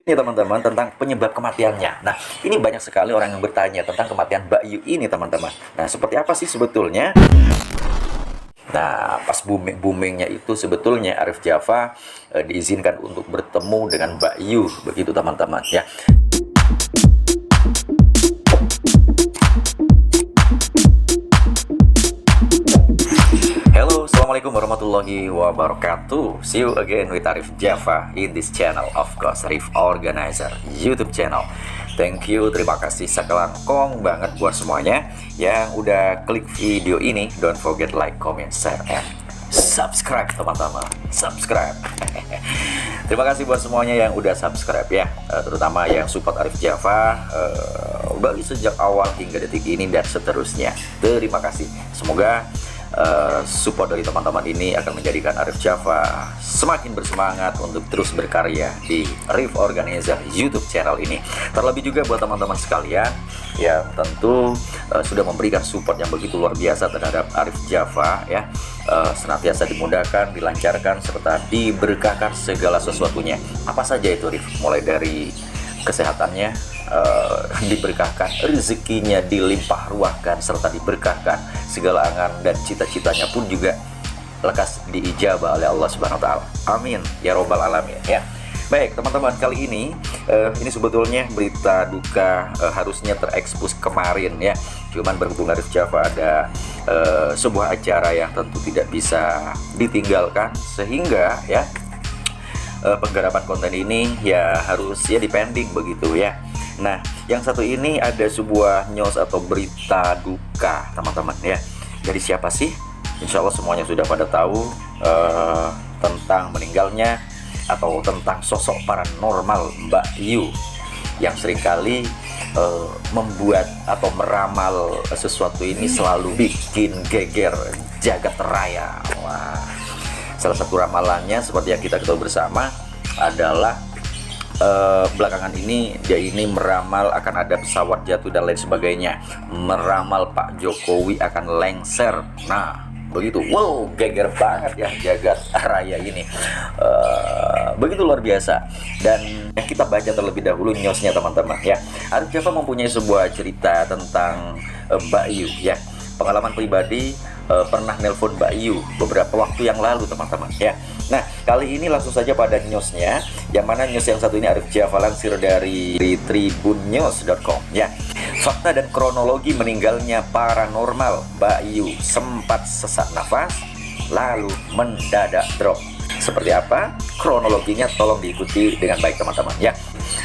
Ini teman-teman tentang penyebab kematiannya. Nah, ini banyak sekali orang yang bertanya tentang kematian Mbak Yu ini teman-teman. Nah, seperti apa sih sebetulnya? Nah, pas boomingnya itu sebetulnya Arif Java diizinkan untuk bertemu dengan Mbak Yu, begitu teman-teman ya. Hello, assalamualaikum warahmatullahi wabarakatuh. See you again with Arif Java in this channel, of course, Arif Organizer YouTube channel. Thank you, terima kasih sekelangkong banget buat semuanya yang udah klik video ini. Don't forget like, comment, share, and subscribe teman-teman. Subscribe. Terima kasih buat semuanya yang udah subscribe ya, terutama yang support Arif Java dari sejak awal hingga detik ini dan seterusnya. Terima kasih. Semoga support dari teman-teman ini akan menjadikan Arif Java semakin bersemangat untuk terus berkarya di Arif Organizer YouTube channel ini. Terlebih juga buat teman-teman sekalian yang tentu sudah memberikan support yang begitu luar biasa terhadap Arif Java ya, senantiasa dimudahkan, dilancarkan, serta diberkahkan segala sesuatunya. Apa saja itu Arif? Mulai dari kesehatannya diberkahkan, rezekinya dilimpah ruahkan, serta diberkahkan segala angan dan cita-citanya pun juga lekas diijabah oleh Allah Subhanahu wa taala. Amin ya robbal alamin ya. Baik teman-teman, kali ini sebetulnya berita duka harusnya terekspos kemarin ya. Cuman berhubung Arif Java ada sebuah acara yang tentu tidak bisa ditinggalkan, sehingga ya penggarapan konten ini ya harus ya dipending begitu ya. Nah, yang satu ini ada sebuah news atau berita duka teman-teman ya. Dari siapa sih? Insya Allah semuanya sudah pada tahu tentang meninggalnya atau tentang sosok paranormal Mbak Yu yang seringkali membuat atau meramal sesuatu ini selalu bikin geger jagat raya. Wah, salah satu ramalannya seperti yang kita ketahui bersama adalah belakangan ini dia ini meramal akan ada pesawat jatuh dan lain sebagainya, meramal Pak Jokowi akan lengser. Nah begitu, wow, geger banget ya jagat raya ini, begitu luar biasa. Dan yang kita baca terlebih dahulu newsnya teman-teman ya. Arif Java mempunyai sebuah cerita tentang Mbak Yu ya. Pengalaman pribadi, pernah nelpon Mbak Yu beberapa waktu yang lalu teman-teman ya. Nah kali ini langsung saja pada newsnya, yang mana news yang satu ini Arif Java lansir dari tribunnews.com ya. Fakta dan kronologi meninggalnya paranormal Mbak Yu, sempat sesak nafas lalu mendadak drop. Seperti apa kronologinya, tolong diikuti dengan baik teman-teman ya.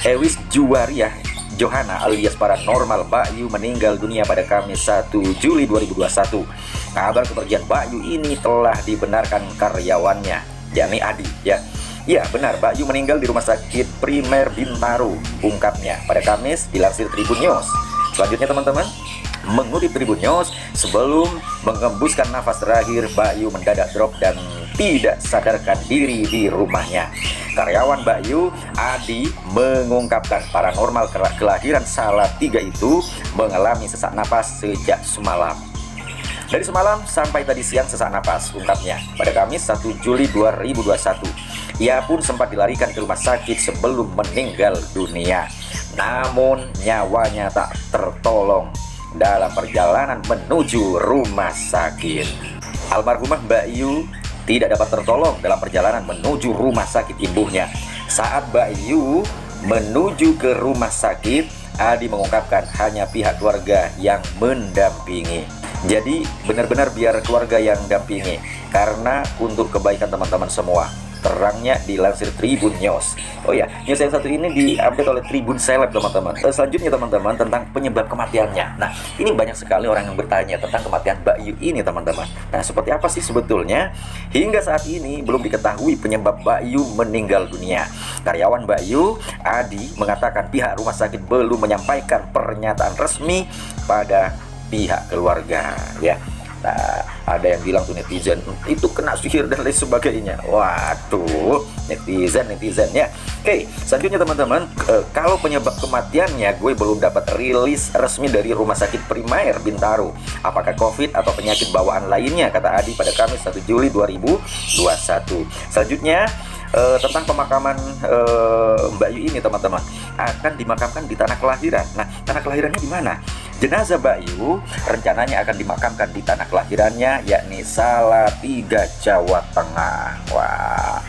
Ewis Juwariah Johana alias paranormal Mbak Yu meninggal dunia pada Kamis 1 Juli 2021. Kabar kepergian Mbak Yu ini telah dibenarkan karyawannya, yakni Adi ya. Ya benar, Mbak Yu meninggal di Rumah Sakit Primer Bintaro, ungkapnya pada Kamis, dilansir Tribun News. Selanjutnya teman-teman, mengutip Tribun News, sebelum mengembuskan nafas terakhir, Mbak Yu mendadak drop dan tidak sadarkan diri di rumahnya. Karyawan Mbak Yu, Adi, mengungkapkan paranormal kelahiran Salatiga itu mengalami sesak napas sejak semalam. Dari semalam sampai tadi siang sesak napas, ungkapnya pada Kamis 1 Juli 2021. Ia pun sempat dilarikan ke rumah sakit sebelum meninggal dunia. Namun nyawanya tak tertolong dalam perjalanan menuju rumah sakit. Almarhumah Mbak Yu tidak dapat tertolong dalam perjalanan menuju rumah sakit ibunya. Saat Mbak Yu menuju ke rumah sakit, Adi mengungkapkan hanya pihak keluarga yang mendampingi. Jadi benar-benar biar keluarga yang dampingi, karena untuk kebaikan teman-teman semua. Terangnya dilansir Tribun News. Oh ya, news yang satu ini diupdate oleh Tribun Seleb teman-teman. Selanjutnya teman-teman tentang penyebab kematiannya. Nah ini banyak sekali orang yang bertanya tentang kematian Mbak Yu ini teman-teman. Nah seperti apa sih sebetulnya? Hingga saat ini belum diketahui penyebab Mbak Yu meninggal dunia. Karyawan Mbak Yu, Adi, mengatakan pihak rumah sakit belum menyampaikan pernyataan resmi pada pihak keluarga ya. Nah, ada yang bilang tuh netizen itu kena sihir dan lain sebagainya. Waduh, netizen ya. Oke, selanjutnya teman-teman, kalau penyebab kematiannya gue belum dapat rilis resmi dari Rumah Sakit Primer Bintaro. Apakah COVID atau penyakit bawaan lainnya, kata Adi pada Kamis 1 Juli 2021. Selanjutnya, tentang pemakaman Mbak Yu ini teman-teman, akan dimakamkan di tanah kelahiran. Nah, tanah kelahirannya di mana? Jenazah Mbak Yu rencananya akan dimakamkan di tanah kelahirannya, yakni Salatiga, Jawa Tengah. Wah.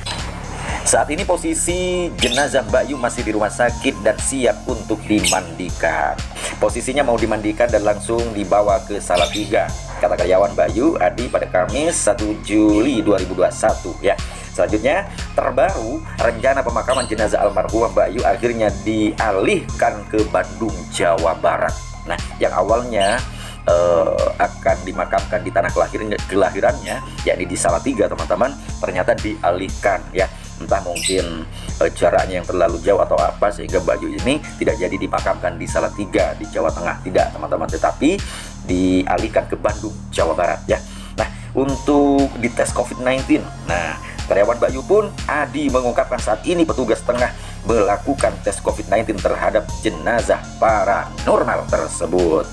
Saat ini posisi jenazah Mbak Yu masih di rumah sakit dan siap untuk dimandikan. Posisinya mau dimandikan dan langsung dibawa ke Salatiga, kata karyawan Mbak Yu Adi pada Kamis 1 Juli 2021 ya. Selanjutnya, terbaru rencana pemakaman jenazah almarhumah Mbak Yu akhirnya dialihkan ke Bandung, Jawa Barat. Nah, yang awalnya akan dimakamkan di tanah kelahirannya, yakni di Salatiga teman-teman, ternyata dialihkan ya. Entah mungkin jaraknya yang terlalu jauh atau apa, sehingga Mbak Yu ini tidak jadi dimakamkan di Salatiga di Jawa Tengah, tidak teman-teman, tetapi dialihkan ke Bandung, Jawa Barat ya. Nah, untuk dites COVID-19, nah karyawan Mbak Yu pun Adi mengungkapkan saat ini petugas tengah melakukan tes COVID-19 terhadap jenazah paranormal tersebut.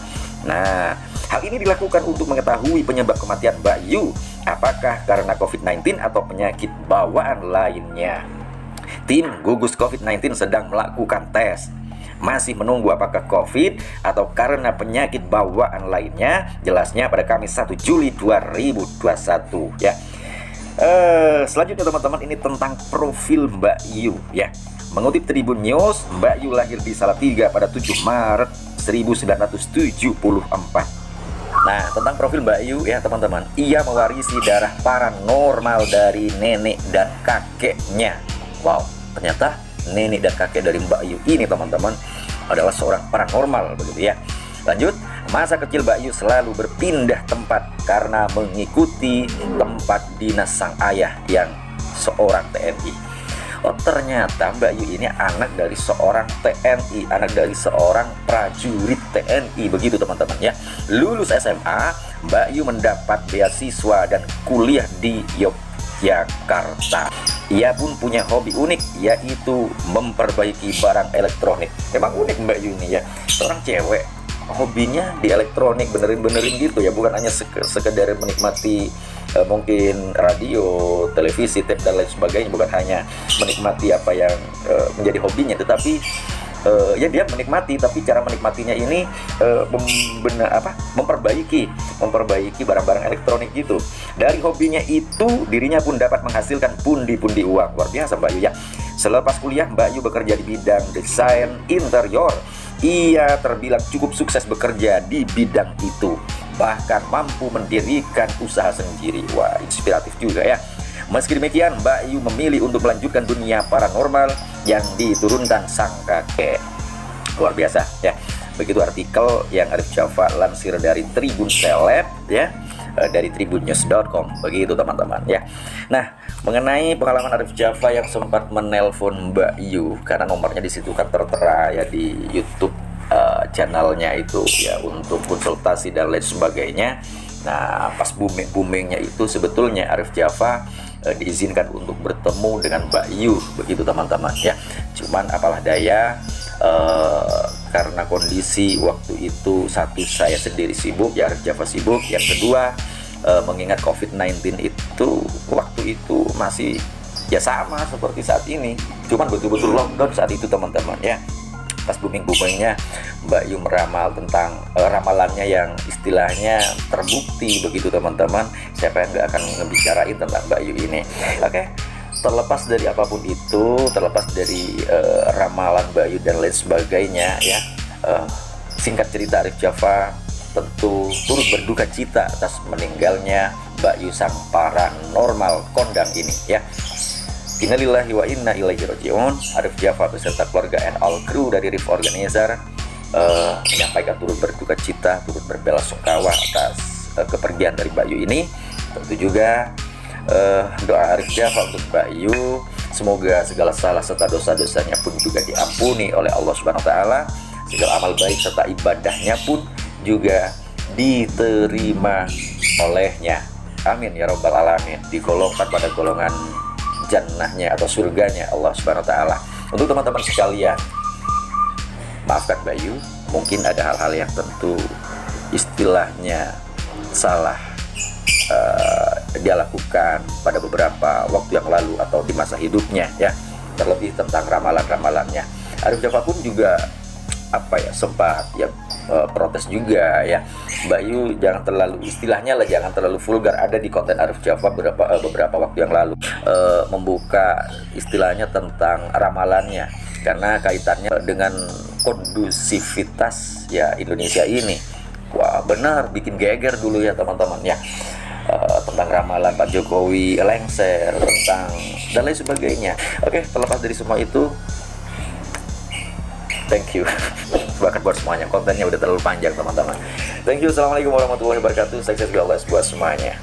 Nah, hal ini dilakukan untuk mengetahui penyebab kematian Mbak Yu, apakah karena COVID-19 atau penyakit bawaan lainnya. Tim gugus COVID-19 sedang melakukan tes. Masih menunggu apakah COVID atau karena penyakit bawaan lainnya, jelasnya pada Kamis 1 Juli 2021 ya. Selanjutnya teman-teman, ini tentang profil Mbak Yu ya. Mengutip Tribun News, Mbak Yu lahir di Salatiga pada 7 Maret 1974. Nah, tentang profil Mbak Yu ya teman-teman, ia mewarisi darah paranormal dari nenek dan kakeknya. Wow, ternyata nenek dan kakek dari Mbak Yu ini teman-teman adalah seorang paranormal begitu ya. Lanjut, masa kecil Mbak Yu selalu berpindah tempat karena mengikuti tempat dinas sang ayah yang seorang TNI. Oh, ternyata Mbak Yu ini anak dari seorang TNI, anak dari seorang prajurit TNI begitu teman-teman ya. Lulus SMA, Mbak Yu mendapat beasiswa dan kuliah di Yogyakarta. Ia pun punya hobi unik, yaitu memperbaiki barang elektronik. Memang unik Mbak Yu ini ya, seorang cewek hobinya di elektronik, benerin gitu ya, bukan hanya sekedar menikmati mungkin radio, televisi, tape dan lain sebagainya, bukan hanya menikmati apa yang menjadi hobinya, tetapi ya dia menikmati, tapi cara menikmatinya ini memperbaiki barang-barang elektronik gitu. Dari hobinya itu, dirinya pun dapat menghasilkan pundi-pundi uang. Luar biasa Mbak Yu ya. Selepas kuliah, Mbak Yu bekerja di bidang desain interior. Ia terbilang cukup sukses bekerja di bidang itu, bahkan mampu mendirikan usaha sendiri. Wah, inspiratif juga ya. Meski demikian, Mbak Yu memilih untuk melanjutkan dunia paranormal yang diturunkan sang kakek. Luar biasa ya. Begitu artikel yang Arif Java lansir dari Tribun Seleb ya, dari tribunnews.com begitu teman-teman ya. Nah, mengenai pengalaman Arif Java yang sempat menelpon Mbak Yu, karena nomornya di situ kan tertera ya di YouTube channelnya itu ya, untuk konsultasi dan lain sebagainya. Nah, pas boomingnya itu sebetulnya Arif Java diizinkan untuk bertemu dengan Mbak Yu begitu teman-teman ya. Cuman apalah daya, karena kondisi waktu itu, satu, saya sendiri sibuk ya, Arif Java sibuk, yang kedua mengingat COVID-19 itu waktu itu masih ya sama seperti saat ini, cuman betul-betul lockdown saat itu teman-teman ya. Pas boomingnya Mbak Yu meramal tentang ramalannya yang istilahnya terbukti begitu teman-teman. Siapa yang nggak akan ngebicarain tentang Mbak Yu ini? Oke. Terlepas dari apapun itu, terlepas dari ramalan Mbak Yu dan lain sebagainya ya, singkat cerita Arif Java tentu turut berduka cita atas meninggalnya Mbak Yu sang paranormal kondang ini ya. Innalillahi wa inna ilaihi raji'un. Arif Java beserta keluarga and all crew dari Rif Organizer menyampaikan turut berduka cita, turut berbelasungkawa atas kepergian dari Mbak Yu ini. Tentu juga doa Arif Java untuk Mbak Yu, semoga segala salah serta dosa-dosanya pun juga diampuni oleh Allah Subhanahu wa taala. Segala amal baik serta ibadahnya pun juga diterima olehnya. Amin ya rabbal alamin. Digolongkan pada golongan jannahnya atau surganya Allah Subhanahu wa taala. Untuk teman-teman sekalian, maafkan Mbak Yu, mungkin ada hal-hal yang tentu istilahnya salah dia lakukan pada beberapa waktu yang lalu atau di masa hidupnya ya, terlebih tentang ramalan-ramalannya. Arif Java pun juga sempat ya protes juga ya, Mbak Yu jangan terlalu, istilahnya lah, jangan terlalu vulgar. Ada di konten Arif Java beberapa waktu yang lalu membuka istilahnya tentang ramalannya, karena kaitannya dengan kondusivitas ya Indonesia ini. Wah benar, bikin geger dulu ya teman-teman ya, tentang ramalan Pak Jokowi lengser, tentang dan lain sebagainya. Oke, terlepas dari semua itu, thank you. Bahkan buat semuanya, kontennya udah terlalu panjang teman-teman. Thank you, assalamualaikum warahmatullahi wabarakatuh. Sukses buat semuanya.